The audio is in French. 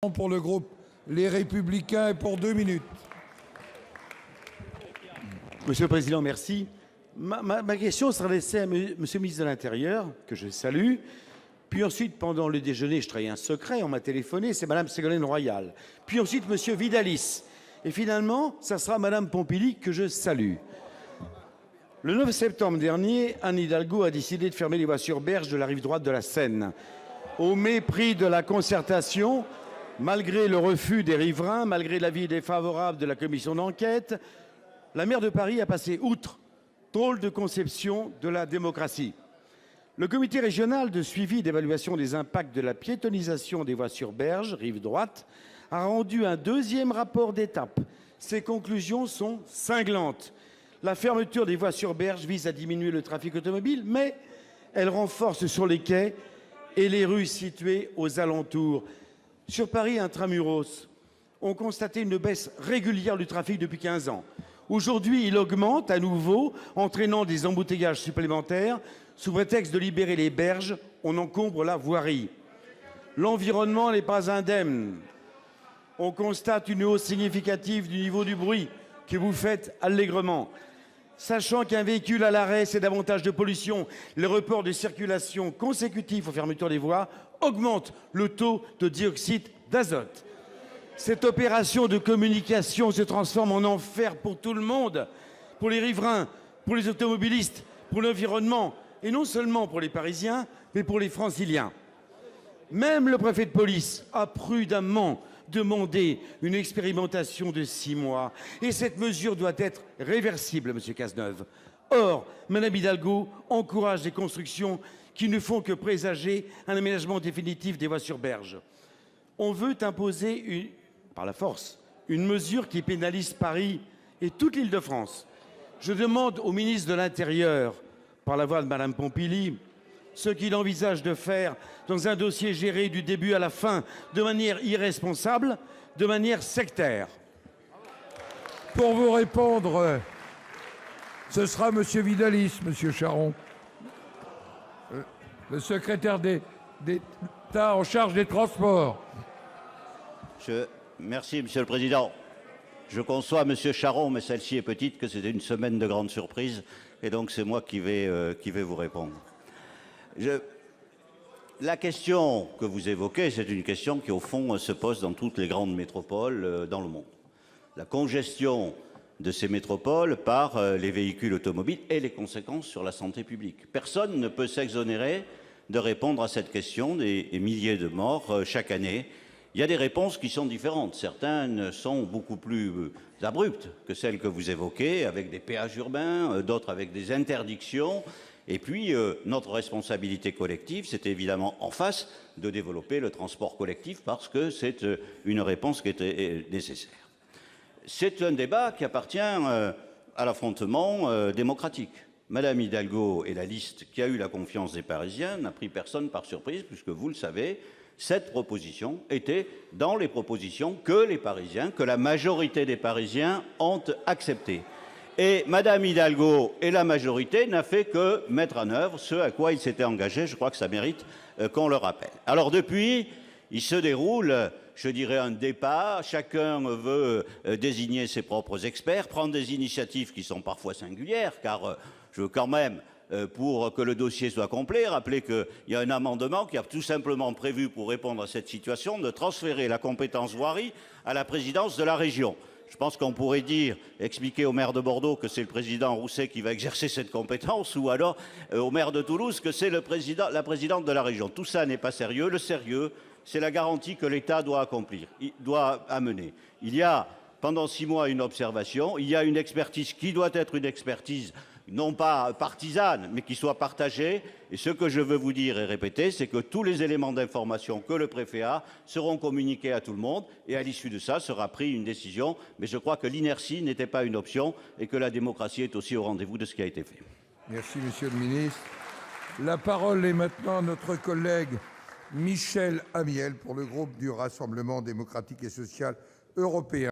Pour le groupe Les Républicains et pour 2 minutes. Monsieur le Président, merci. Ma question sera laissée à Monsieur le ministre de l'Intérieur, que je salue. Puis ensuite, pendant le déjeuner, je trahis un secret, on m'a téléphoné, c'est Madame Ségolène Royal. Puis ensuite, Monsieur Vidalis. Et finalement, ça sera Madame Pompili, que je salue. Le 9 septembre dernier, Anne Hidalgo a décidé de fermer les voies sur berge de la rive droite de la Seine. Au mépris de la concertation, malgré le refus des riverains, malgré l'avis défavorable de la commission d'enquête, la maire de Paris a passé outre. Drôle de conception de la démocratie. Le comité régional de suivi d'évaluation des impacts de la piétonisation des voies sur berge, rive droite, a rendu un deuxième rapport d'étape. Ses conclusions sont cinglantes. La fermeture des voies sur berge vise à diminuer le trafic automobile, mais elle renforce sur les quais et les rues situées aux alentours. Sur Paris intramuros, on constatait une baisse régulière du trafic depuis 15 ans. Aujourd'hui, il augmente à nouveau, entraînant des embouteillages supplémentaires. Sous prétexte de libérer les berges, on encombre la voirie. L'environnement n'est pas indemne. On constate une hausse significative du niveau du bruit que vous faites allègrement. Sachant qu'un véhicule à l'arrêt, c'est davantage de pollution, le report de circulation consécutif aux fermetures des voies augmente le taux de dioxyde d'azote. Cette opération de communication se transforme en enfer pour tout le monde, pour les riverains, pour les automobilistes, pour l'environnement, et non seulement pour les Parisiens, mais pour les Franciliens. Même le préfet de police a prudemment demandé une expérimentation de 6 mois, et cette mesure doit être réversible, Monsieur Cazeneuve. Or, Mme Hidalgo encourage des constructions qui ne font que présager un aménagement définitif des voies sur berge. On veut imposer, par la force, une mesure qui pénalise Paris et toute l'Île-de-France. Je demande au ministre de l'Intérieur, par la voix de Mme Pompili, ce qu'il envisage de faire dans un dossier géré du début à la fin de manière irresponsable, de manière sectaire. Pour vous répondre, ce sera Monsieur Vidalis, Monsieur Charon, le secrétaire d'État en charge des transports. Merci, Monsieur le Président. Je conçois, Monsieur Charon, mais celle-ci est petite, que c'était une semaine de grande surprise, et donc c'est moi qui vais vous répondre. La question que vous évoquez, c'est une question qui, au fond, se pose dans toutes les grandes métropoles dans le monde. La congestion de ces métropoles par les véhicules automobiles et les conséquences sur la santé publique. Personne ne peut s'exonérer de répondre à cette question des milliers de morts chaque année. Il y a des réponses qui sont différentes. Certaines sont beaucoup plus abruptes que celles que vous évoquez, avec des péages urbains, d'autres avec des interdictions. Et puis, notre responsabilité collective, c'est évidemment en face de développer le transport collectif parce que c'est une réponse qui est nécessaire. C'est un débat qui appartient à l'affrontement démocratique. Madame Hidalgo et la liste qui a eu la confiance des Parisiens n'a pris personne par surprise, puisque vous le savez, cette proposition était dans les propositions que les Parisiens, que la majorité des Parisiens ont acceptées. Et Madame Hidalgo et la majorité n'a fait que mettre en œuvre ce à quoi ils s'étaient engagés. Je crois que ça mérite qu'on le rappelle. Alors depuis, il se déroule, je dirais, un débat. Chacun veut désigner ses propres experts, prendre des initiatives qui sont parfois singulières, car je veux quand même, pour que le dossier soit complet, rappeler qu'il y a un amendement qui a tout simplement prévu, pour répondre à cette situation, de transférer la compétence voirie à la présidence de la région. Je pense qu'on pourrait expliquer au maire de Bordeaux que c'est le président Rousset qui va exercer cette compétence, ou alors au maire de Toulouse que c'est la présidente de la région. Tout ça n'est pas sérieux. Le sérieux, c'est la garantie que l'État doit accomplir, doit amener. Il y a, pendant 6 mois, une observation. Il y a une expertise qui doit être une expertise non pas partisane, mais qui soit partagée. Et ce que je veux vous dire et répéter, c'est que tous les éléments d'information que le préfet a seront communiqués à tout le monde, et à l'issue de ça sera prise une décision. Mais je crois que l'inertie n'était pas une option, et que la démocratie est aussi au rendez-vous de ce qui a été fait. Merci, Monsieur le Ministre. La parole est maintenant à notre collègue Michel Amiel pour le groupe du Rassemblement démocratique et social européen.